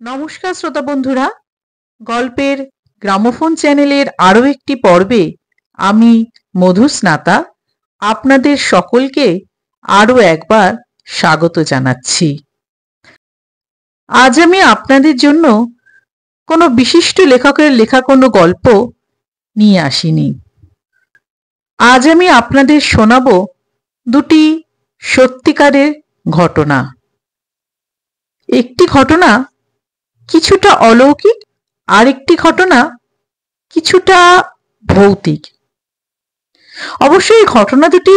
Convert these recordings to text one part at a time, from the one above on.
নমস্কার শ্রোতা বন্ধুরা, গল্পের গ্রামোফোন চ্যানেলের আরও একটি পর্বে আমি মধুস্নাতা আপনাদের সকলকে আরও একবার স্বাগত জানাচ্ছি। আজ আমি আপনাদের জন্য কোনো বিশিষ্ট লেখকের লেখা কোনো গল্প নিয়ে আসিনি। আজ আমি আপনাদের শোনাব দুটি সত্যিকারের ঘটনা। একটি ঘটনা কিছুটা অলৌকিক, আর একটি ঘটনা কিছুটা ভৌতিক। অবশ্যই ঘটনা দুটি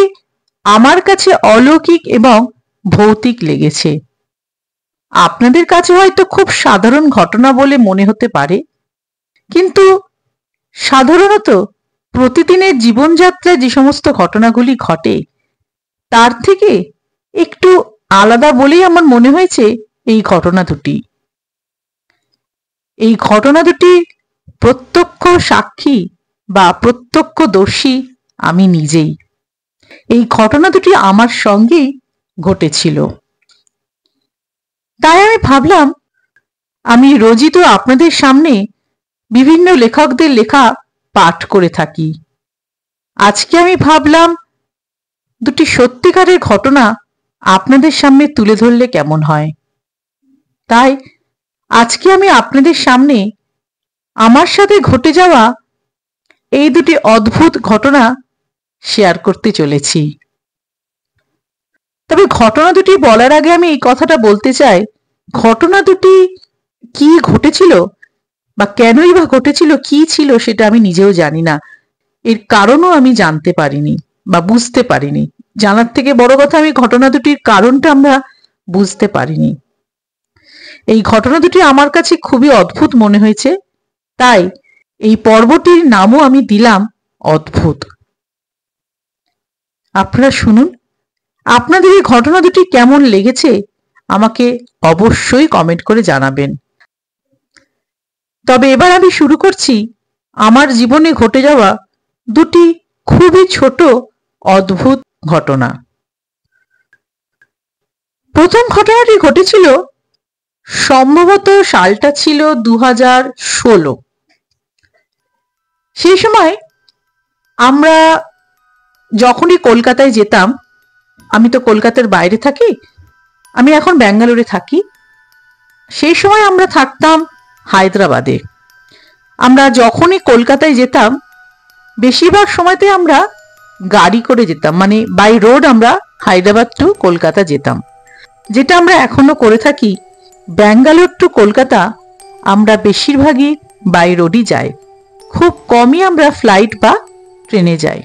আমার কাছে অলৌকিক এবং ভৌতিক লেগেছে। আপনাদের কাছে হয়তো খুব সাধারণ ঘটনা বলে মনে হতে পারে, কিন্তু সাধারণত প্রতিদিনের জীবনযাত্রায় যে সমস্ত ঘটনাগুলি ঘটে তার থেকে একটু আলাদা বলেই আমার মনে হয়েছে এই ঘটনা দুটি। এই ঘটনা দুটি প্রত্যক্ষ সাক্ষী বা প্রত্যক্ষদর্শী আমি নিজেই। এই ঘটনা দুটি আমার সঙ্গেই ঘটেছিল। তাই আমি ভাবলাম, আমি রোজই তো আপনাদের সামনে বিভিন্ন লেখকদের লেখা পাঠ করে থাকি। আজকে আমি ভাবলাম দুটি সত্যিকারের ঘটনা আপনাদের সামনে তুলে ধরলে কেমন হয়। তাই আজকে আমি আপনাদের সামনে আমার সাথে ঘটে যাওয়া এই দুটি অদ্ভুত ঘটনা শেয়ার করতে চলেছি। তবে ঘটনা দুটি বলার আগে আমি এই কথাটা বলতে চাই, ঘটনা দুটি কি ঘটেছিল বা কেনই বা ঘটেছিল, কি ছিল সেটা আমি নিজেও জানি না। এর কারণও আমি জানতে পারিনি বা বুঝতে পারিনি। জানার থেকে বড় কথা, আমি ঘটনা দুটির কারণটা আমরা বুঝতে পারিনি। এই ঘটনা দুটি আমার কাছে খুবই অদ্ভুত মনে হয়েছে, তাই এই পর্বটির নামও আমি দিলাম অদ্ভুত। আপনারা শুনুন, আপনাদের এই ঘটনা দুটি কেমন লেগেছে আমাকে অবশ্যই কমেন্ট করে জানাবেন। তবে এবার আমি শুরু করছি আমার জীবনে ঘটে যাওয়া দুটি খুবই ছোট অদ্ভুত ঘটনা। প্রথম ঘটনাটি ঘটেছিল, সম্ভবত সালটা ছিল 2016। সেই সময় আমরা যখনই কলকাতায় যেতাম, আমি তো কলকাতার বাইরে থাকি, আমি এখন ব্যাঙ্গালোরে থাকি, সেই সময় আমরা থাকতাম হায়দ্রাবাদে। আমরা যখনই কলকাতায় যেতাম বেশিরভাগ সময়তে আমরা গাড়ি করে যেতাম, মানে বাই রোড আমরা হায়দ্রাবাদ টু কলকাতা যেতাম। যেটা আমরা এখনো করে থাকি, ব্যাঙ্গালোর টু কলকাতা আমরা বেশিরভাগই বাই রোডই যাই, খুব কমই আমরা ফ্লাইট বা ট্রেনে যাই।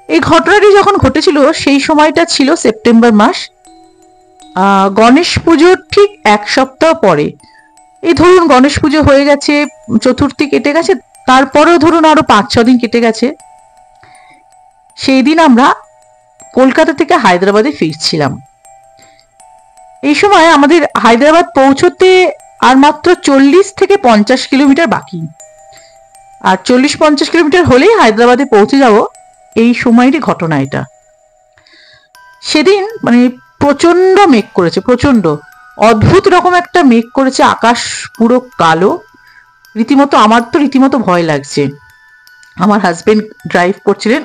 এই ঘটনাটি যখন ঘটেছিল সেই সময়টা ছিল সেপ্টেম্বর মাস, গণেশ পুজোর ঠিক এক সপ্তাহ পরে। এই ধরুন গণেশ পুজো হয়ে গেছে, চতুর্থী কেটে গেছে, তারপরেও ধরুন আরো 5-6 দিন কেটে গেছে। সেই দিন আমরা কলকাতা থেকে হায়দ্রাবাদে ফিরছিলাম। এই সময় আমাদের হায়দ্রাবাদ পৌঁছতে আর মাত্র 40 থেকে 50 কিলোমিটার বাকি, আর 40-50 কিলোমিটার হলেই হায়দ্রাবাদে পৌঁছে যাব। এই সময়েরই ঘটনা এটা। সেদিন মানে প্রচন্ড মেঘ করেছে, প্রচন্ড অদ্ভুত রকম একটা মেঘ করেছে, আকাশ পুরো কালো। রীতিমতো আমার তো রীতিমতো ভয় লাগছে। আমার হাজবেন্ড ড্রাইভ করছিলেন,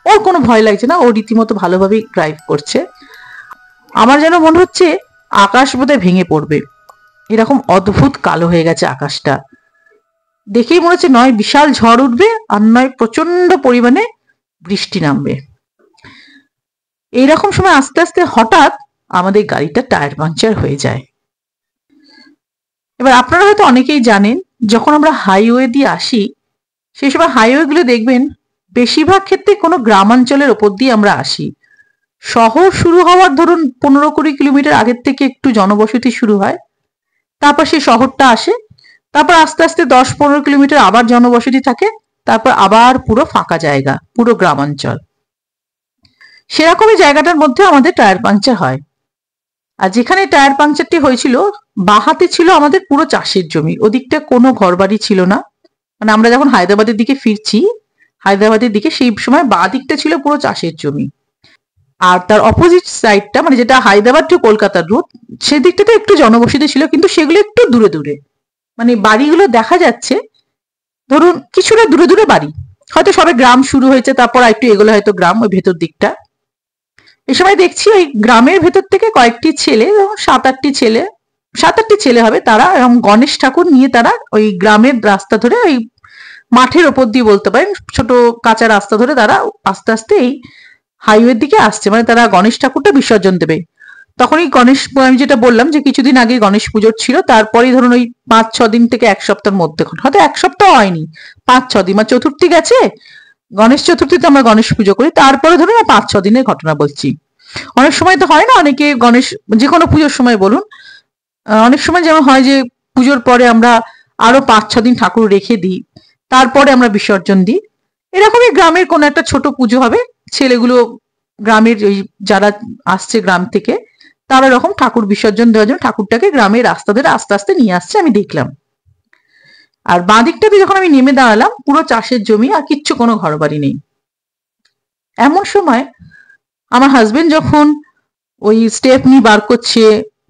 ওর কোনো ভয় লাগছে না, ও রীতিমতো ভালোভাবেই ড্রাইভ করছে। আমার যেন মনে হচ্ছে আকাশ বোধহয় ভেঙে পড়বে, এরকম অদ্ভুত কালো হয়ে গেছে আকাশটা। দেখেই মনে হচ্ছে নয় বিশাল ঝড় উঠবে, আর নয় প্রচন্ড পরিমাণে বৃষ্টি নামবে। এইরকম সময় আস্তে আস্তে হঠাৎ আমাদের গাড়িটা টায়ার পাংচার হয়ে যায়। এবার আপনারা হয়তো অনেকেই জানেন, যখন আমরা হাইওয়ে দিয়ে আসি সেই সময় হাইওয়েগুলো দেখবেন বেশিরভাগ ক্ষেত্রে কোনো গ্রামাঞ্চলের ওপর দিয়ে আমরা আসি। শহর শুরু হওয়ার ধরুন 15-20 কিলোমিটার আগের থেকে একটু জনবসতি শুরু হয়, তারপর সেই শহরটা আসে, তারপর আস্তে আস্তে 10-15 কিলোমিটার আবার জনবসতি থাকে, তারপর আবার পুরো ফাঁকা জায়গা, পুরো গ্রামাঞ্চল। সেরকমই জায়গাটার মধ্যে আমাদের টায়ার পাংচার হয়। আর যেখানে টায়ার পাংচারটি হয়েছিল বাহাতে ছিল আমাদের পুরো চাষের জমি, ওদিকটা কোনো ঘরবাড়ি ছিল না। মানে আমরা যখন হায়দ্রাবাদের দিকে ফিরছি, হায়দ্রাবাদের দিকে সেই সময় বাঁ দিকটা ছিল পুরো চাষের জমি। আর তার অপোজিট সাইডটা মানে যেটা হায়দ্রাবাদ টু কলকাতার রুট, সেদিকটাতে একটু জনবসতি ছিল, কিন্তু সেগুলো একটু দূরে দূরে, মানে বাড়িগুলো দেখা যাচ্ছে ধরুন কিছুটা দূরে দূরে বাড়ি, হয়তো সবে গ্রাম শুরু হয়েছে, তারপর একটু এগুলো হয়তো গ্রাম ওই ভেতর দিকটা। এই সময় দেখছি ওই গ্রামের ভেতর থেকে কয়েকটি ছেলে, সাত আটটি ছেলে হবে তারা, এবং গণেশ ঠাকুর নিয়ে তারা ওই গ্রামের রাস্তা ধরে ওই মাঠের ওপর দিয়ে বলতে পারেন, ছোট কাঁচা রাস্তা ধরে তারা আস্তে আস্তে এই হাইওয়ের দিকে আসছে, মানে তারা গণেশ ঠাকুরটা বিসর্জন দেবে। তখনই গণেশ, আমি যেটা বললাম যে কিছুদিন আগে গণেশ পুজোর ছিল, তারপরেই ধরুন ওই 5-6 দিন থেকে এক সপ্তাহের মধ্যে, হয়তো এক সপ্তাহ হয়নি, 5-6 দিন, মানে চতুর্থী গেছে, গণেশ চতুর্থীতে আমরা গণেশ পুজো করি, তারপরে ধরুন 5-6 দিনের ঘটনা বলছি। অনেক সময় তো হয় না, অনেকে গণেশ যে কোনো পুজোর সময় বলুন, অনেক সময় যেমন হয় যে পুজোর পরে আমরা আরো 5-6 দিন ঠাকুর রেখে দিই, তারপরে আমরা বিসর্জন দিই। এরকমই গ্রামের কোনো একটা ছোট পুজো হবে, ছেলেগুলো গ্রামের ওই যারা আসছে গ্রাম থেকে, তারা এরকম ঠাকুর বিসর্জন দেওয়ার জন্য ঠাকুরটাকে গ্রামের রাস্তা ধরে আস্তে আস্তে নিয়ে আসছে, আমি দেখলাম। আর বাঁ দিকটাতে যখন আমি নেমে দাঁড়ালাম, পুরো চাষের জমি, আর কিচ্ছু কোনো ঘরবাড়ি নেই। এমন সময় আমার হাজবেন্ড যখন ওই স্টেপনি বার করছে,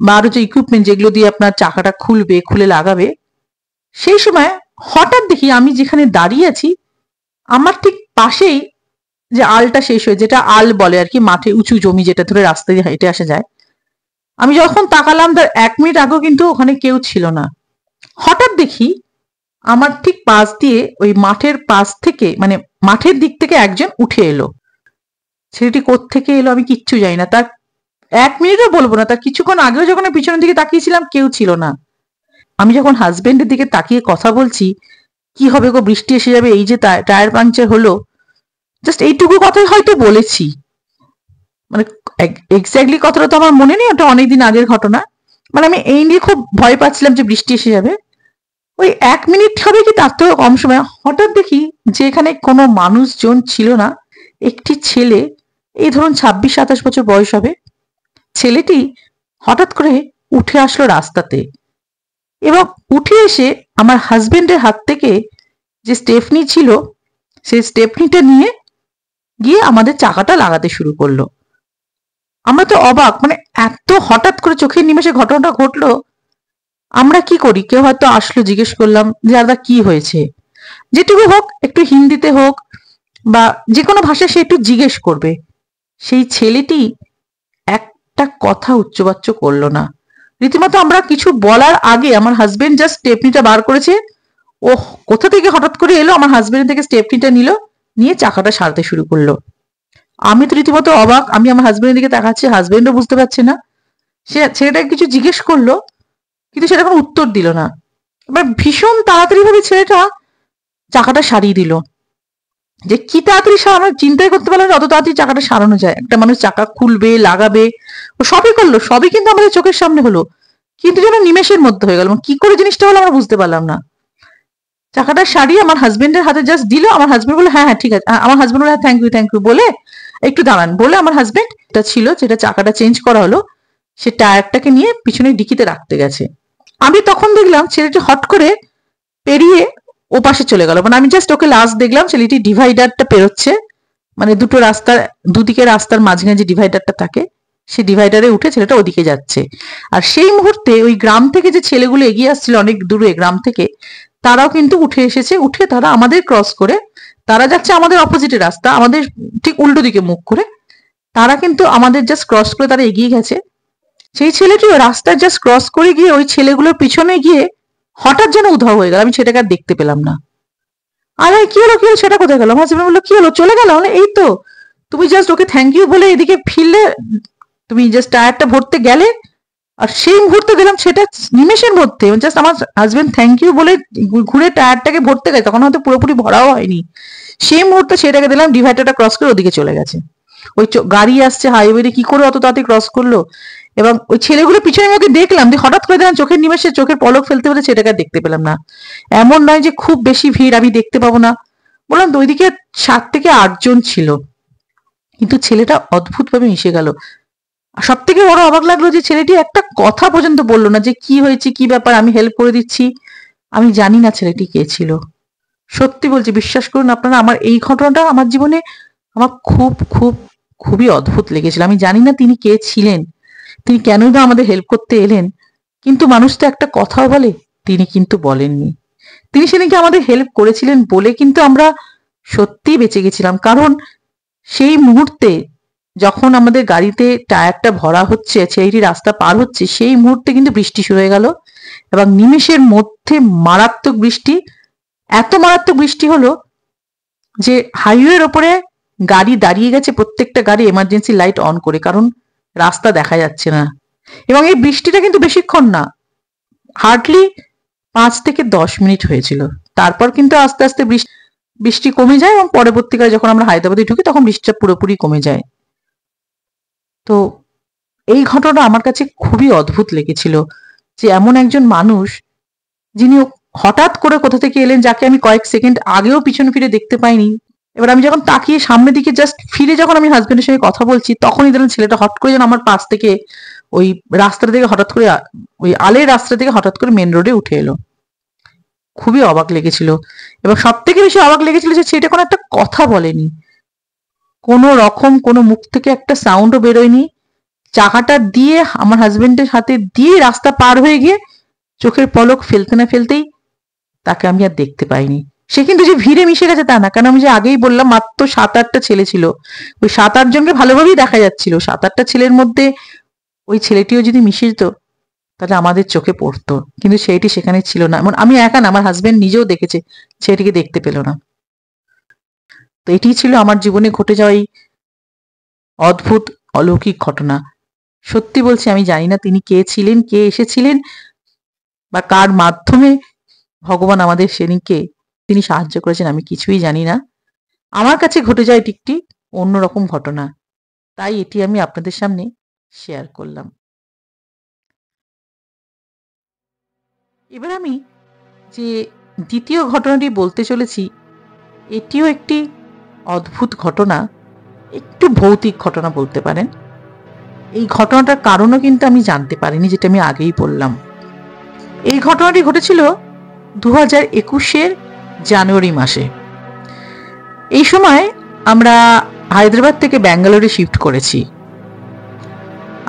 বা আরো যে ইকুইপমেন্ট যেগুলো দিয়ে আপনার চাকাটা খুলবে, খুলে লাগাবে, সেই সময় হঠাৎ দেখি আমি যেখানে দাঁড়িয়ে আছি, আমার ঠিক পাশেই যে আলটা শেষ হয়ে, যেটা আল বলে আর কি, মাঠে উঁচু জমি যেটা ধরে রাস্তা দিয়ে হেঁটে আসা যায়, আমি যখন তাকালাম তার 1 মিনিট আগেও কিন্তু ওখানে কেউ ছিল না। হঠাৎ দেখি আমার ঠিক পাশ দিয়ে ওই মাঠের পাশ থেকে, মানে মাঠের দিক থেকে একজন উঠে এলো। ছেলেটি কোত্থেকে এলো আমি কিচ্ছু জানি না, তার 1 মিনিটও বলবো না, তার কিছুক্ষণ আগেও যখন আমি পিছনের দিকে তাকিয়েছিলাম কেউ ছিল না। আমি যখন হাজবেন্ডের দিকে তাকিয়ে কথা বলছি, কি হবে গো, বৃষ্টি এসে যাবে, এই যে টায়ার পাংচার হলো, জাস্ট এইটুকু কথাই হয়তো বলেছি, মানে এক্স্যাক্টলি কথাটা তো আমার মনে নেই, ওটা অনেকদিন আগের ঘটনা। মানে আমি এই নিয়ে খুব ভয় পাচ্ছিলাম যে বৃষ্টি এসে যাবে। ওই 1 মিনিট হবে কি তার থেকেও কম সময়, হঠাৎ দেখি যে এখানে কোনো মানুষজন ছিল না, একটি ছেলে, এই ধরুন 26-27 বছর বয়স হবে, ছেলেটি হঠাৎ করে উঠে আসলো রাস্তাতে, এবং উঠে এসে আমার হাজবেন্ডের হাত থেকে যে স্টেপনি ছিল, সেই স্টেপনিটা নিয়ে গিয়ে আমাদের চাকাটা লাগাতে শুরু করলো। আমরা তো অবাক, মানে এত হঠাৎ করে চোখের নিমেষে ঘটনাটা ঘটলো। আমরা কি করি, কেউ হয়তো আসলো, জিজ্ঞেস করলাম যে দাদা কি হয়েছে, যেটুকু হোক, একটু হিন্দিতে হোক বা যে কোনো ভাষায় সে একটু জিজ্ঞেস করবে। সেই ছেলেটি একটা কথা উচ্চবাচ্য করলো না। রীতিমতো আমরা কিছু বলার আগে আমার হাজবেন্ড জাস্ট স্টেপনিটা বার করেছে, ও কোথা থেকে হঠাৎ করে এলো, আমার হাজবেন্ড থেকে স্টেপনিটা নিল, নিয়ে চাকাটা সারতে শুরু করলো। আমি তো রীতিমতো অবাক, আমি আমার হাজবেন্ডের দিকে তাকাচ্ছি, হাজবেন্ডও বুঝতে পারছে না। সে ছেলেটাকে কিছু জিজ্ঞেস করলো, কিন্তু সেটা কোনো উত্তর দিল না। এবার ভীষণ তাড়াতাড়ি ভাবে ছেলেটা চাকাটা সারিয়ে দিল। যে কি তাড়াতাড়ি সারানো, চিন্তাই করতে পারলাম না অত তাড়াতাড়ি চাকাটা সারানো যায়। একটা মানুষ চাকা খুলবে, লাগাবে, ও সবই করলো, সবই কিন্তু আমাদের চোখের সামনে হলো, কিন্তু যেন নিমেষের মধ্যে হয়ে গেল। কি করে জিনিসটা হলো আমরা বুঝতে পারলাম না। চাকাটা সারিয়ে আমার হাজবেন্ডের হাতে জাস্ট দিল, আমার হাজবেন্ড বলে হ্যাঁ হ্যাঁ ঠিক আছে, আমার হাজবেন্ড বলে হ্যাঁ থ্যাংক ইউ বলে একটু দাঁড়ান বলে, আমার হাজবেন্ড এটা ছিল যেটা চাকাটা চেঞ্জ করা হলো, সে টায়ারটাকে নিয়ে পিছনে ডিকিতে রাখতে গেছে। আমি তখন দেখলাম ছেলেটি হট করে পেরিয়ে ও পাশে চলে গেল, মানে আমি জাস্ট ওকে লাস্ট দেখলাম, ছেলেটি ডিভাইডারটা পেরোচ্ছে, মানে দুটো রাস্তার দুদিকে রাস্তার মাঝখানে যে ডিভাইডারটা থাকে, সেই ডিভাইডারে উঠে ছেলেটা ওদিকে যাচ্ছে। আর সেই মুহূর্তে ওই গ্রাম থেকে যে ছেলেগুলো এগিয়ে আসছিল অনেক দূরে গ্রাম থেকে, তারাও কিন্তু উঠে এসেছে, উঠে তারা আমাদের ক্রস করে, তারা যাচ্ছে আমাদের অপোজিটে রাস্তা, আমাদের ঠিক উল্টো দিকে মুখ করে, তারা কিন্তু আমাদের জাস্ট ক্রস করে তারা এগিয়ে গেছে। সেই ছেলেটিও রাস্তা জাস্ট ক্রস করে গিয়ে ওই ছেলেগুলোর পিছনে গিয়ে হঠাৎ যেন উধাও হয়ে গেল, আমি সেটাকে আর দেখতে পেলাম না। আরে কি হলো সেটা কোথায় গেল, আমার হাজবেন্ড বললো কি হলো, চলে গেল, এই তো তুমি জাস্ট ওকে থ্যাংক ইউ বলে এদিকে ফিরলে, তুমি জাস্ট টায়ারটা ভরতে গেলে, আর সেই মুহূর্তে দিলাম সেটা নিমেষের মধ্যে, জাস্ট আমার হাজবেন্ড থ্যাংক ইউ বলে ঘুরে টায়ারটাকে ভরতে গেছে, তখন হয়তো পুরোপুরি ভরাও হয়নি, সেই মুহূর্তে সেটাকে দিলাম ডিভাইডারটা ক্রস করে ওদিকে চলে গেছে। ওই গাড়ি আসছে হাইওয়ে, কি করে অত তাড়াতাড়ি ক্রস করলো, এবং ওই ছেলেগুলো পিছনে আমাকে দেখলাম যে হঠাৎ করে দেখলাম চোখের নিমেষে চোখের পলক ফেলতে ফেলতে সেটাকে দেখতে পেলাম না। এমন নয় যে খুব বেশি ভিড় আমি দেখতে পাবো না, বললাম তো ওইদিকে 7 থেকে 8 জন ছিল, কিন্তু ছেলেটা অদ্ভুত ভাবে মিশে গেল। সব থেকে বড় অবাক লাগলো যে ছেলেটি একটা কথা পর্যন্ত বললো না যে কি হয়েছে, কি ব্যাপার, আমি হেল্প করে দিচ্ছি। আমি জানি না ছেলেটি কে ছিল, সত্যি বলছি, বিশ্বাস করুন আপনারা, আমার এই ঘটনাটা আমার জীবনে আমার খুব খুব খুবই অদ্ভুত লেগেছিল। আমি জানি না তিনি কে ছিলেন, তিনি কেনই বা আমাদের হেল্প করতে এলেন, কিন্তু মানুষ তো একটা কথাও বলে, তিনি কিন্তু বলেননি। তিনি সেদিনকে আমাদের হেল্প করেছিলেন বলে কিন্তু আমরা সত্যি বেঁচে গেছিলাম। কারণ সেই মুহূর্তে যখন আমাদের গাড়িতে টায়ারটা ভরা হচ্ছে, ছেলেটি রাস্তা পার হচ্ছে, সেই মুহূর্তে কিন্তু বৃষ্টি শুরু হয়ে গেল এবং নিমেষের মধ্যে মারাত্মক বৃষ্টি। এত মারাত্মক বৃষ্টি হলো যে হাইওয়ের ওপরে গাড়ি দাঁড়িয়ে গেছে, প্রত্যেকটা গাড়ি এমার্জেন্সি লাইট অন করে, কারণ রাস্তা দেখা যাচ্ছে না। এবং এই বৃষ্টিটা কিন্তু বেশিক্ষণ না, হার্ডলি 5 থেকে 10 মিনিট হয়েছিল। তারপর কিন্তু আস্তে আস্তে বৃষ্টি কমে যায় এবং পরবর্তীকালে যখন আমরা হায়দ্রাবাদে ঢুকি তখন বৃষ্টিটা পুরোপুরি কমে যায়। তো এই ঘটনা আমার কাছে খুবই অদ্ভুত লেগেছিল যে এমন একজন মানুষ যিনি হঠাৎ করে কোথা থেকে এলেন, যাকে আমি কয়েক সেকেন্ড আগেও পিছনে ফিরে দেখতে পাইনি। এবার আমি যখন তাকিয়ে সামনের দিকে জাস্ট ফিরে যখন আমি হাজবেন্ডের সঙ্গে কথা বলছি, তখনই দেখলাম ছেলেটা হট করে যেন আমার পাশ থেকে ওই রাস্তা থেকে হঠাৎ করে, ওই আলের রাস্তা থেকে হঠাৎ করে মেন রোডে উঠে এলো। খুবই অবাক লেগেছিল। এবং সব থেকে বেশি অবাক লেগেছিল যে সেটা কোনো একটা কথা বলেনি, কোনো রকম কোনো মুখ থেকে একটা সাউন্ডও বেরোয়নি। চাকাটা দিয়ে আমার হাজবেন্ডের হাতে দিয়ে রাস্তা পার হয়ে গিয়ে চোখের পলক ফেলতে না ফেলতেই তাকে আমি আর দেখতে পাইনি। সে কিন্তু যে ভিড়ে মিশে গেছে তা না, কারণ আমি যে আগেই বললাম মাত্র 7-8টা ছেলে ছিল, ওই 7-8 জনকে ভালোভাবেই দেখা যাচ্ছিল। 7-8টা ছেলের মধ্যে ওই ছেলেটিও যদি মিশে যেত তাহলে আমাদের চোখে পড়তো, কিন্তু সেইটি সেখানে ছিল না। এমন আমি একা না, আমার হাজবেন্ড নিজেও দেখেছে, ছেলেটিকে দেখতে পেল না। তো এটি ছিল আমার জীবনে ঘটে যাওয়া এই অদ্ভুত অলৌকিক ঘটনা। সত্যি বলছি, আমি জানি না তিনি কে ছিলেন, কে এসেছিলেন, বা কার মাধ্যমে ভগবান আমাদের সেদিনকে তিনি সাহায্য করেছেন, আমি কিছুই জানি না। আমার কাছে ঘটে যায় এটি একটি অন্যরকম ঘটনা, তাই এটি আমি আপনাদের সামনে শেয়ার করলাম। এবার আমি যে দ্বিতীয় ঘটনাটি বলতে চলেছি, এটিও একটি অদ্ভুত ঘটনা, একটু ভৌতিক ঘটনা বলতে পারেন। এই ঘটনাটার কারণও কিন্তু আমি জানতে পারিনি, যেটা আমি আগেই বললাম। এই ঘটনাটি ঘটেছিল 2021-এর জানুয়ারি মাসে। এই সময় আমরা হায়দ্রাবাদ থেকে ব্যাঙ্গালোরে শিফট করেছি।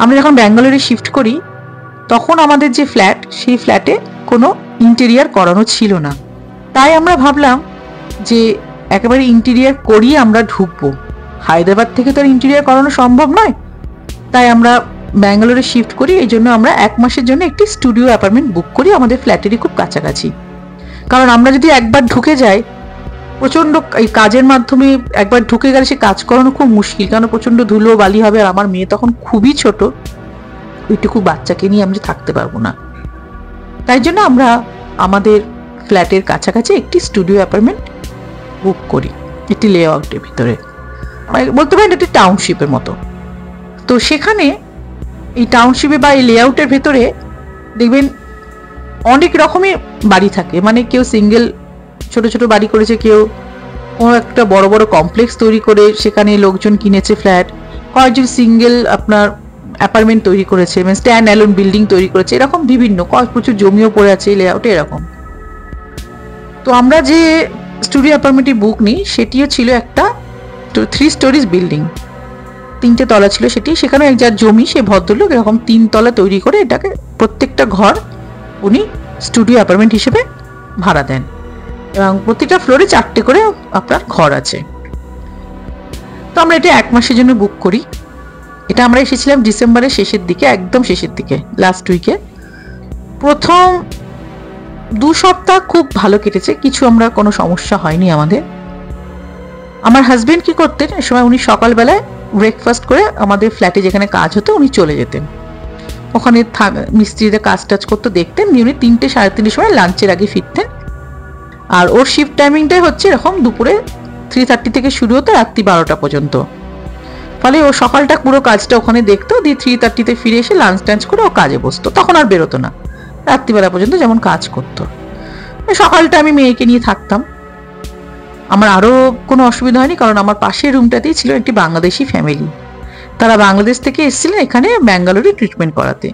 আমরা যখন ব্যাঙ্গালোরে শিফট করি তখন আমাদের যে ফ্ল্যাট, সেই ফ্ল্যাটে কোনো ইন্টেরিয়ার করানো ছিল না। তাই আমরা ভাবলাম যে একেবারে ইন্টেরিয়ার করিয়ে আমরা ঢুকবো। হায়দ্রাবাদ থেকে তো আর ইন্টেরিয়ার করানো সম্ভব নয়। তাই আমরা ব্যাঙ্গালোরে শিফট করি। এই জন্য আমরা 1 মাসের জন্য একটি স্টুডিও অ্যাপার্টমেন্ট বুক করি আমাদের ফ্ল্যাটেরই খুব কাছাকাছি। কারণ আমরা যদি একবার ঢুকে যাই, প্রচন্ড এই কাজের মাধ্যমে একবার ঢুকে গেলে সে কাজ করানো খুব মুশকিল, কারণ প্রচন্ড ধুলো বালি হবে। আর আমার মেয়ে তখন খুবই ছোট, ওইটুকু বাচ্চাকে নিয়ে আমি থাকতে পারবো না। তাই জন্য আমরা আমাদের ফ্ল্যাটের কাছাকাছি একটি স্টুডিও অ্যাপার্টমেন্ট বুক করি, একটি লেআউটের ভিতরে, বলতে পারেন একটি টাউনশিপের মতো। তো সেখানে এই টাউনশিপে বা এই লেআউটের ভেতরে দেখবেন অনেক রকমের বাড়ি থাকে। মানে কেউ সিঙ্গেল ছোট ছোট বাড়ি করেছে, কেউ কোনো একটা বড় বড় কমপ্লেক্স তৈরি করে সেখানে লোকজন কিনেছে ফ্ল্যাট, কয়েকজন সিঙ্গেল আপনার অ্যাপার্টমেন্ট তৈরি করেছে, মানে স্ট্যান্ড অ্যালোন বিল্ডিং তৈরি করেছে, এরকম বিভিন্ন, প্রচুর জমিও পড়ে আছে লেআউটে এরকম। তো আমরা যে স্টুডিও অ্যাপার্টমেন্টটি বুক নিই সেটিও ছিল একটা 3 স্টোরিজ বিল্ডিং, 3টে তলা ছিল সেটি। সেখানে এক যার জমি, সে ভদ্রলোক এরকম 3 তলা তৈরি করে এটাকে প্রত্যেকটা ঘর উনি স্টুডিও অ্যাপার্টমেন্ট হিসেবে ভাড়া দেন, এবং প্রতিটা ফ্লোরে 4টে করে আপনার ঘর আছে। তো আমরা এটা 1 মাসের জন্য বুক করি। এটা আমরা এসেছিলাম ডিসেম্বরের শেষের দিকে, একদম শেষের দিকে, লাস্ট উইকে। প্রথম 2 সপ্তাহ খুব ভালো কেটেছে, কিছু আমরা কোনো সমস্যা হয়নি আমাদের। আমার হাজবেন্ড কি করতেন, এ সময় উনি সকালবেলায় ব্রেকফাস্ট করে আমাদের ফ্ল্যাটে যেখানে কাজ হতো উনি চলে যেতেন, ওখানে মিস্ত্রিরা কাজ টাজ করতে দেখতেন, দিয়ে উনি 3টে সাড়ে 3টের সময় লাঞ্চের আগে ফিরতেন। আর ওর শিফট টাইমিংটাই হচ্ছে এরকম দুপুরে 3:30 থেকে শুরু হতো রাত্রি 12টা পর্যন্ত। ফলে ও সকালটা পুরো কাজটা ওখানে দেখতো, দিয়ে 3:30-তে ফিরে এসে লাঞ্চ টাঞ্চ করে ও কাজে বসতো, তখন আর বেরোতো না, রাত্রিবেলা পর্যন্ত যেমন কাজ করতো। সকালটা আমি মেয়েকে নিয়ে থাকতাম। আমার আরও কোনো অসুবিধা হয়নি, কারণ আমার পাশের রুমটাতেই ছিল একটি বাংলাদেশি ফ্যামিলি। তারা বাংলাদেশ থেকে এসেছিলেন এখানে ব্যাঙ্গালোরে ট্রিটমেন্ট করাতে।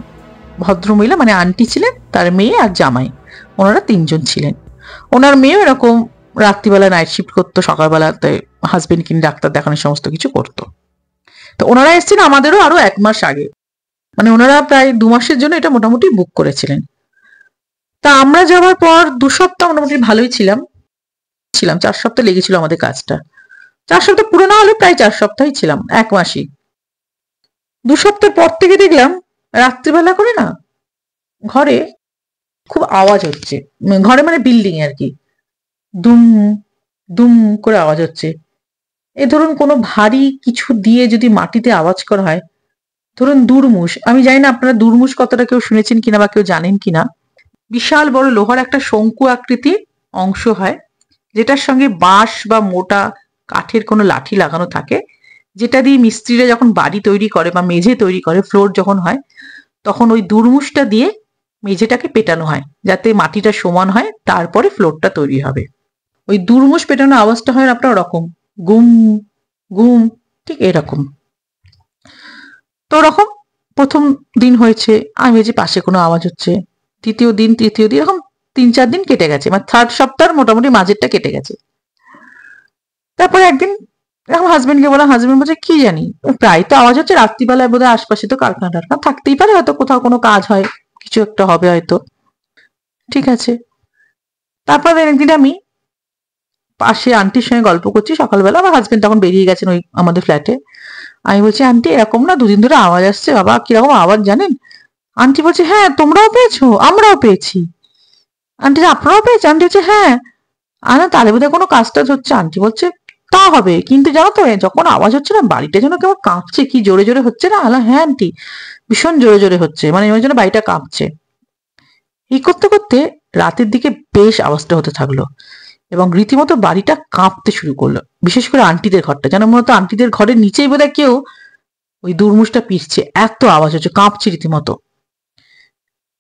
ভদ্রমহিলা মানে আন্টি ছিলেন, তার মেয়ে আর জামাই, ওনারা 3 জন ছিলেন। ওনার মেয়েও এরকম রাত্রিবেলা নাইট শিফট করতো, সকালবেলাতে হাজবেন্ড কিনে ডাক্তার দেখানোর সমস্ত কিছু করতো। তো ওনারা এসেছেন আমাদেরও আরো 1 মাস আগে, মানে ওনারা প্রায় 2 মাসের জন্য এটা মোটামুটি বুক করেছিলেন। তা আমরা যাওয়ার পর 2 সপ্তাহ মোটামুটি ভালোই ছিলাম, 4 সপ্তাহ লেগেছিল আমাদের কাজটা। 4 সপ্তাহ পুরো না হলে প্রায় 4 সপ্তাহই ছিলাম, 1 মাসই। 2 সপ্তাহ পর থেকে দেখলাম রাত্রিবেলা করে না ঘরে খুব আওয়াজ হচ্ছে, ঘরে মানে বিল্ডিং এ আর কি, দুম দুম করে আওয়াজ হচ্ছে। ধরুন কোনো ভারী কিছু দিয়ে যদি মাটিতে আওয়াজ করা হয়, ধরুন দুরমুষ, আমি জানি না আপনারা দুরমুষ কথাটা কেউ শুনেছেন কিনা বা কেউ জানেন কিনা। বিশাল বড় লোহার একটা শঙ্কু আকৃতির অংশ হয়, যেটার সঙ্গে বাঁশ বা মোটা কাঠের কোনো লাঠি লাগানো থাকে, যেটা দিয়ে মিস্ত্রিরা যখন বাড়ি তৈরি করে বা মেঝে তৈরি করে, ফ্লোর যখন হয়, তখন ওই দুরমুষটা দিয়ে মেঝেটাকে পেটানো হয় যাতে মাটিটা সমান হয়, তারপরে ফ্লোরটা তৈরি হবে। ওই দুরমুষ পেটানো আওয়াজটা হয় আপনার ওরকম, গুম গুম, ঠিক এরকম। তো ওরকম প্রথম দিন হয়েছে, আমি ভেবেছি পাশে কোনো আওয়াজ হচ্ছে। দ্বিতীয় দিন, তৃতীয় দিন, এরকম 3-4 দিন কেটে গেছে, মানে 3rd সপ্তাহ মোটামুটি মাঝেরটা কেটে গেছে। তারপরে একদিন এরকম হাজবেন্ডকে বলা, হাজবেন্ড বলছে কি জানি প্রায় তো আওয়াজ হচ্ছে, রাত্রিবেলায় বোধহয় আশপাশে তো কারখানা টারখানা থাকতেই পারে, হয়তো কোথাও কোনো কাজ হয়, কিছু একটা হবে হয়তো। ঠিক আছে। তারপরে একদিন আমি পাশে আন্টির সঙ্গে গল্প করছি সকালবেলা, আমার হাজবেন্ড তখন বেরিয়ে গেছেন ওই আমাদের ফ্ল্যাটে। আমি বলছি আন্টি এরকম না 2 দিন ধরে আওয়াজ আসছে, বাবা কিরকম আওয়াজ জানেন? আন্টি বলছে হ্যাঁ তোমরাও পেয়েছো? আমরাও পেয়েছি। আন্টি আপনারাও পেয়েছে? আন্টি বলছে হ্যাঁ। না তাহলে বোধহয় কোনো কাজ টাজ হচ্ছে। আন্টি বলছে তা হবে, কিন্তু জানো তো যখন আওয়াজ হচ্ছে না বাড়িটা যেন কেমন কাঁপছে, কি জোরে জোরে হচ্ছে না? হ্যাঁ আন্টি ভীষণ জোরে জোরে হচ্ছে, মানে ওই জন্য বাড়িটা কাঁপছে। এই করতে করতে রাতের দিকে বেশ আওয়াজটা হতে থাকলো এবং রীতিমতো বাড়িটা কাঁপতে শুরু করলো, বিশেষ করে আন্টিদের ঘরটা, যেন মনে হতো আন্টিদের ঘরের নিচেই বোধহয় কেউ ওই দুরমুষটা পিষছে, এত আওয়াজ হচ্ছে, কাঁপছে রীতিমতো।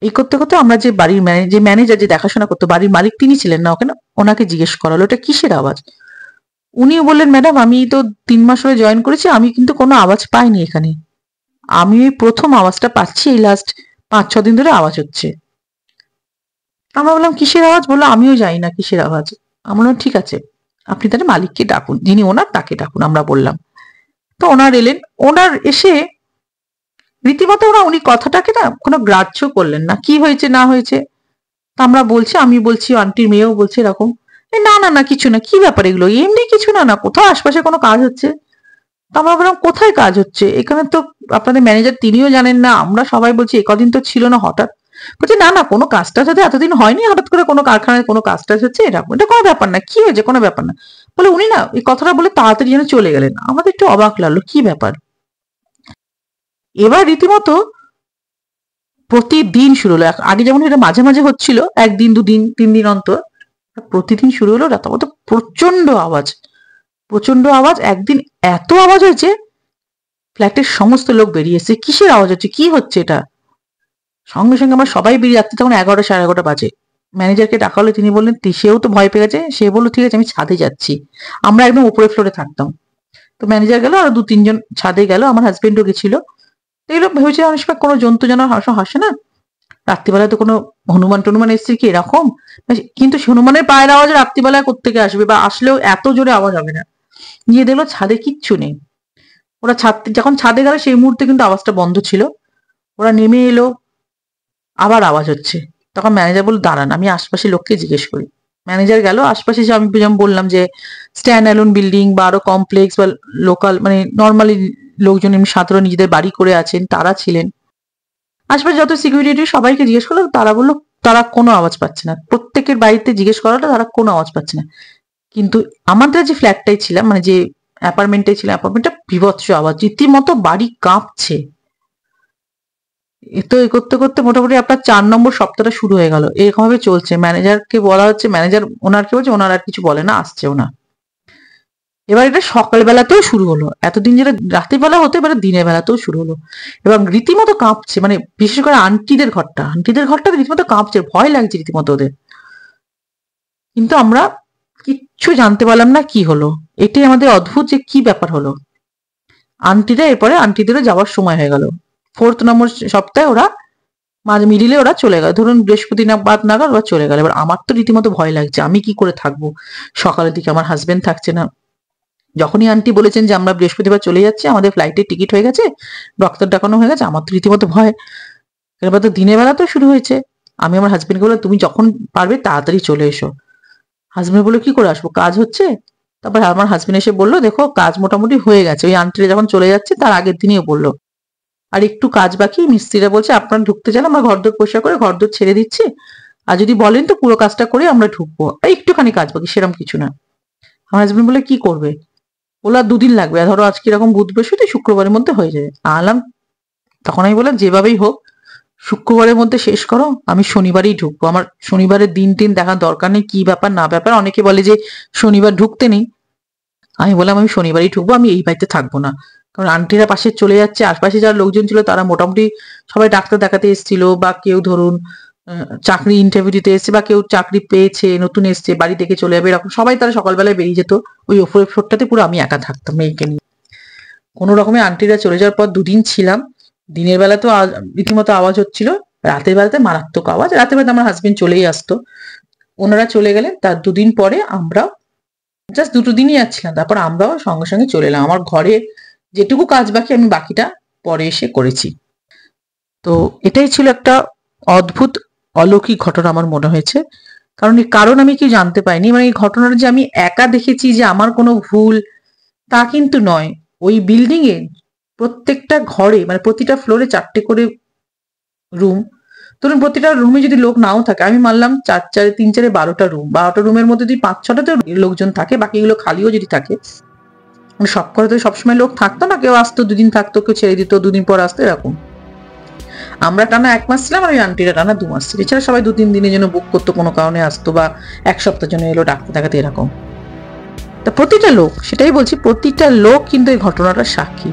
এই করতে করতে আমরা যে বাড়ির যে ম্যানেজার যে দেখাশোনা করতো, বাড়ির মালিক তিনি ছিলেন না ওখানে, ওনাকে জিজ্ঞেস করালো এটা কিসের আওয়াজ। উনিও বললেন ম্যাডাম আমি তো 3 মাস হয়ে জয়েন করেছি, আমি কিন্তু কোনো আওয়াজ পাইনি এখানে, আমি ওই প্রথম আওয়াজটা পাচ্ছি, এই লাস্ট 5-6 দিন ধরে আওয়াজ হচ্ছে। আমরা বললাম কিসের আওয়াজ? বললো আমিও জানি না কিসের আওয়াজ। আমরা বললাম ঠিক আছে আপনি তাহলে মালিককে ডাকুন, যিনি ওনার তাকে ডাকুন, আমরা বললাম। তো ওনার এলেন, ওনার এসে রীতিমতো উনি কথাটাকে না কোনো গ্রাহ্য করলেন না, কি হয়েছে না হয়েছে। তা আমরা বলছি, আমি বলছি, আন্টির মেয়েও বলছে এরকম, না না না কিছু না, কি ব্যাপার এগুলো, এমনি কিছু না, না কোথাও আশপাশে কোনো কাজ হচ্ছে। তা আমরা বললাম কোথায় কাজ হচ্ছে? এখানে তো আপনাদের ম্যানেজার তিনিও জানেন না, আমরা সবাই বলছি একদিন তো ছিল না, হঠাৎ। বলছে না না কোনো কাজটা যদি এতদিন হয়নি, হঠাৎ করে কোনো কারখানায় কোনো কাজটা হচ্ছে, এরকম, এটা কোনো ব্যাপার না, কি হয়েছে, কোনো ব্যাপার না। বলে উনি না এই কথাটা বলে তাড়াতাড়ি যেন চলে গেলেন, আমাদের একটু অবাক লাগলো কি ব্যাপার। এবার রীতিমতো প্রতিদিন শুরু হলো, আগে যেমন এটা মাঝে মাঝে হচ্ছিল 1 দিন 2 দিন 3 দিন অন্তর, প্রতিদিন শুরু হলো রীতিমতো প্রচন্ড আওয়াজ, প্রচন্ড আওয়াজ। একদিন এত আওয়াজ হয়েছে ফ্ল্যাটের সমস্ত লোক বেরিয়ে এসেছে, কিসের আওয়াজ হচ্ছে, কি হচ্ছে এটা। সঙ্গে সঙ্গে আমরা সবাই বেরিয়ে যাচ্ছি, তখন 11 সাড়ে 11টা বাজে। ম্যানেজারকে ডাকা হলে তিনি বললেন, সেও তো ভয় পেয়ে গেছে, সে বললো ঠিক আছে আমি ছাদে যাচ্ছি, আমরা একদম উপরে ফ্লোরে থাকতাম। তো ম্যানেজার গেল আর 2-3 জন ছাদে গেল, আমার হাজবেন্ডও গেছিল। এগুলো ভেবেছে অনেক সময় কোনো জন্তু জানোয়ার হাসে না, রাত্রিবেলায় তো কোনো হনুমান টনুমান এসছে কি এরকম, কিন্তু হনুমানের পায়ের আওয়াজ রাত্রিবেলায় কোত্থেকে আসবে, বা আসলেও এত জোরে আওয়াজ হবে না। গিয়ে দেখলো ছাদে কিচ্ছু নেই। ওরা যখন ছাদে গেল সেই মুহূর্তে কিন্তু আওয়াজটা বন্ধ ছিল। ওরা নেমে এলো, আবার আওয়াজ হচ্ছে। তখন ম্যানেজার বলল দাঁড়ান আমি আশপাশে লোককে জিজ্ঞেস করি। ম্যানেজার গেল আশপাশে, যে আমি যেমন বললাম যে স্ট্যান্ড অ্যালোন বিল্ডিং বা আরো কমপ্লেক্স বা লোকাল, মানে নর্মালি লোকজন এমনি সাধারণ নিজেদের বাড়ি করে আছেন তারা ছিলেন। আশপাশে যত সিকিউরিটি সবাইকে জিজ্ঞেস করলো, তারা বললো তারা কোনো আওয়াজ পাচ্ছে না। প্রত্যেকের বাড়িতে জিজ্ঞেস করাটা তারা কোনো আওয়াজ পাচ্ছে না। কিন্তু আমাদের যে ফ্ল্যাটটাই ছিলাম, মানে যে অ্যাপার্টমেন্টটাই ছিলাম, অ্যাপার্টমেন্টটা বিভৎস আওয়াজ, রীতিমতো বাড়ি কাঁপছে। তো এই করতে করতে মোটামুটি আপনার 4 নম্বর সপ্তাহটা শুরু হয়ে গেল, এরকম ভাবে চলছে। ম্যানেজারকে বলা হচ্ছে, ম্যানেজার ওনারকে বলছে, ওনার আর কিছু বলে না, আসছেও না। এবার এটা সকালবেলাতেও শুরু হলো, এতদিন যেটা রাতের বেলা হতো এবার দিনের বেলাতেও শুরু হলো, এবং রীতিমতো কাঁপছে, মানে বিশেষ করে আন্টিদের ঘরটা রীতিমতো কাঁপছে, ভয় লাগছে রীতিমতো ওদের। কিন্তু আমরা কিচ্ছু জানতে পারলাম না কি হলো, এটাই আমাদের অদ্ভুত যে কি ব্যাপার হলো। এরপরে আন্টিদেরও যাওয়ার সময় হয়ে গেল। 4th নম্বর সপ্তাহে ওরা মাঝে মিডিলে ওরা চলে গেল, ধরুন বৃহস্পতিবার নাগাদ ওরা চলে গেল। এবার আমার তো রীতিমতো ভয় লাগছে, আমি কি করে থাকবো, সকালের দিকে আমার হাজবেন্ড থাকছে না, যখনই আন্টি বলেছেন যে আমরা বৃহস্পতিবার চলে যাচ্ছি, আমাদের ফ্লাইটের টিকিট হয়ে গেছে, ডক্টর দেখানো হয়ে গেছে, আমার তো রীতিমতো ভয়। এবার তো দিনের বেলা তো শুরু হয়েছে। আমি আমার হাজবেন্ডকে বললাম, তুমি যখন পারবে তাড়াতাড়ি চলে এসো। হাজবেন্ড বললো, কি করে আসবো, কাজ হচ্ছে? তারপর আমার হাজবেন্ড এসে বললো, দেখো কাজ মোটামুটি হয়ে গেছে, ওই আন্টিরা যখন চলে যাচ্ছে তার আগের দিনই বললো আর একটু কাজ বাকি, মিস্ত্রিরা বলছে আপনারা ঢুকতে চান, আমরা ঘরদোর পরিষ্কার করে ঘরদোর ছেড়ে দিচ্ছি, আর যদি বলেন তো পুরো কাজটা করে আমরা ঢুকবো, আর একটুখানি কাজ বাকি, সেরকম কিছু না। আমার হাজবেন্ড বলে, কি করবে? বললো, আর 2 দিন লাগবে, আর ধরো আজকে এরকম বুধ বৃহস্পতি, শুক্রবারের মধ্যে হয়ে যাবে। আলাম, তখন আমি বললাম, যেভাবেই হোক শুক্রবারের মধ্যে শেষ করো, আমি শনিবারই ঢুকবো, আমার শনিবারের দিন টিন দেখার দরকার নেই, কি ব্যাপার না ব্যাপার। অনেকে বলে যে শনিবার ঢুকতে নেই, আমি বললাম আমি শনিবারই ঢুকবো, আমি এই বাড়িতে থাকবো না। কারণ আন্টিরা পাশে চলে যাচ্ছে, আশপাশে যারা লোকজন ছিল তারা মোটামুটি সবাই ডাক্তার দেখাতে এসেছিল, বা কেউ ধরুন চাকরি ইন্টারভিউ দিতে এসছে, বা কেউ চাকরি পেয়েছে নতুন এসছে, বাড়ি থেকে চলে যাবে, এরকম সবাই তারা সকালবেলায় বেরিয়ে যেত। ওই ওপরের ফ্লোরটাতে পুরো আমি একা থাকতাম মেয়েকে নিয়ে। কোনো রকমে আন্টিরা চলে যাওয়ার পর 2 দিন ছিলাম। দিনের বেলা তো রীতিমতো আওয়াজ হচ্ছিল, রাতের বেলাতে মারাত্মক আওয়াজ। রাতের বেলাতে আমার হাজবেন্ড চলেই আসতো, ওনারা চলে গেলেন। তার 2 দিন পরে আমরা জাস্ট 2টো দিনই যাচ্ছিলাম, তারপর আমরাও সঙ্গে সঙ্গে চলে এলাম। আমার ঘরে যেটুকু কাজ বাকি আমি বাকিটা পরে এসে করেছি। তো এটাই ছিল একটা অদ্ভুত অলৌকিক ঘটনা আমার মনে হয়েছে। কারণ এই কারণ আমি কি জানতে পাইনি, মানে এই ঘটনাটা যে আমি একা দেখেছি, যে আমার কোনো ভুল, তা কিন্তু নয়। ওই বিল্ডিং এ প্রত্যেকটা ঘরে, মানে প্রতিটা ফ্লোরে 4টে করে রুম। ধরুন প্রতিটা রুমে যদি লোক নাও থাকে, আমি মানলাম 4 4 3 4 12টা রুম, 12টা রুমের মধ্যে যদি 5 6টাতে লোকজন থাকে, বাকিগুলো খালিও যদি থাকে, মানে সব করে তো সবসময় লোক থাকতো না, কেউ আসতো 2 দিন থাকতো, কেউ ছেড়ে দিত, 2 দিন পর আসতো, এরকম। আমরা টানা 1 মাস ছিলাম, আর ওই আন্টিরা টানা 2 মাস ছিল। এছাড়া সবাই 2 3 দিনের জন্য বুক করতো, কোনো কারণে আসতো, বা 1 সপ্তাহের জন্য এলো ডাক্তার দেখাতে, এরকম। তা প্রতিটা লোক, সেটাই বলছি, প্রতিটা লোক কিন্তু এই ঘটনাটা সাক্ষী।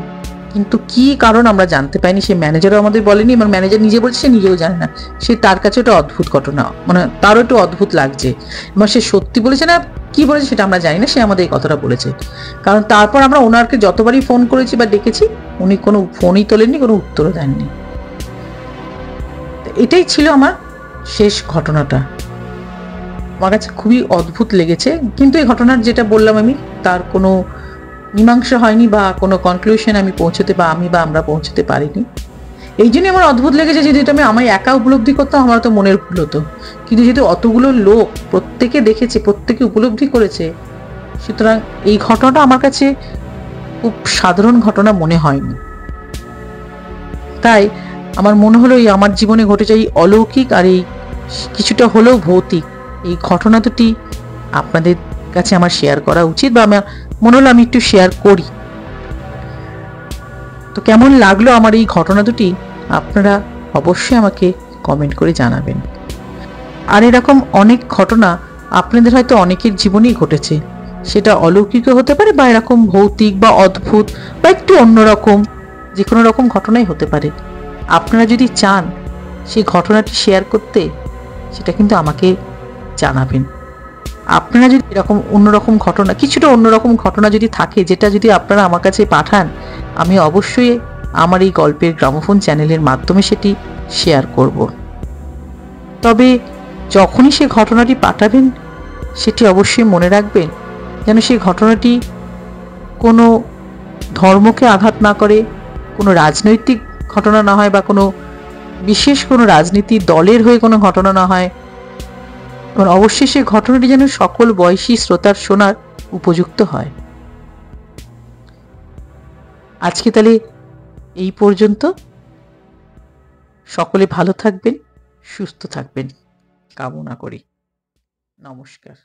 কিন্তু কি কারণ আমরা জানতে পাইনি, সে ম্যানেজারও আমাদের বলেনি, এবং ম্যানেজার নিজে বলছে সে নিজেও জানে না। সে, তার কাছে ওটা অদ্ভুত ঘটনা, মানে তারও একটু অদ্ভুত লাগছে, এবং সে সত্যি বলেছে না কি বলেছে সেটা আমরা জানি না, সে আমাদের এই কথাটা বলেছে। কারণ তারপর আমরা ওনারকে যতবারই ফোন করেছি বা ডেকেছি, উনি কোনো ফোনই তোলেননি, কোনো উত্তরও দেননি। এটাই ছিল আমার শেষ ঘটনাটা। আমার কাছে খুবই অদ্ভুত লেগেছে, কিন্তু এই ঘটনার যেটা বললাম আমি, তার কোনো মীমাংসা হয়নি, বা কোনো কনক্লুশন আমি আমরা পৌঁছতে পারিনি। এই জন্যই আমার অদ্ভুত লেগেছে, যদি এটা আমি একা উপলব্ধি করতাম, আমার তো মনের ভুল হতো। কিন্তু যেহেতু অতগুলো লোক প্রত্যেকে দেখেছে, প্রত্যেকে উপলব্ধি করেছে, সুতরাং এই ঘটনাটা আমার কাছে খুব সাধারণ ঘটনা মনে হয়নি। তাই আমার মনে হলো এই আমার জীবনে ঘটেছে এই অলৌকিক আর এই কিছুটা হলেও ভৌতিক এই ঘটনা দুটি আপনাদের কাছে আমার শেয়ার করা উচিত, বা আমার মনে হলো আমি একটু শেয়ার করি। তো কেমন লাগলো আমার এই ঘটনা দুটি, আপনারা অবশ্যই আমাকে কমেন্ট করে জানাবেন। আর এরকম অনেক ঘটনা আপনাদের হয়তো অনেকের জীবনেই ঘটেছে, সেটা অলৌকিকও হতে পারে, বা এরকম ভৌতিক বা অদ্ভুত বা একটু অন্যরকম, যে কোনো রকম ঘটনাই হতে পারে। আপনারা যদি চান সেই ঘটনাটি শেয়ার করতে, সেটা কিন্তু আমাকে জানাবেন। আপনারা যদি এরকম অন্যরকম ঘটনা, কিছুটা অন্যরকম ঘটনা যদি থাকে, যেটা যদি আপনারা আমার কাছে পাঠান, আমি অবশ্যই আমার এই গল্পের গ্রামোফোন চ্যানেলের মাধ্যমে সেটি শেয়ার করব। তবে যখনই সে ঘটনাটি পাঠাবেন, সেটি অবশ্যই মনে রাখবেন যেন সেই ঘটনাটি কোনো ধর্মকে আঘাত না করে, কোনো রাজনৈতিক ঘটনা না হয়, বা কোনো বিশেষ কোনো রাজনীতি দলের হয়ে কোনো ঘটনা না হয়, এবং অবশ্যই সেই ঘটনাটি যেন সকল বয়সী শ্রোতার শোনার উপযুক্ত হয়। আজকে তাহলে এই পর্যন্ত। সকলে ভালো থাকবেন, সুস্থ থাকবেন কামনা করি। নমস্কার।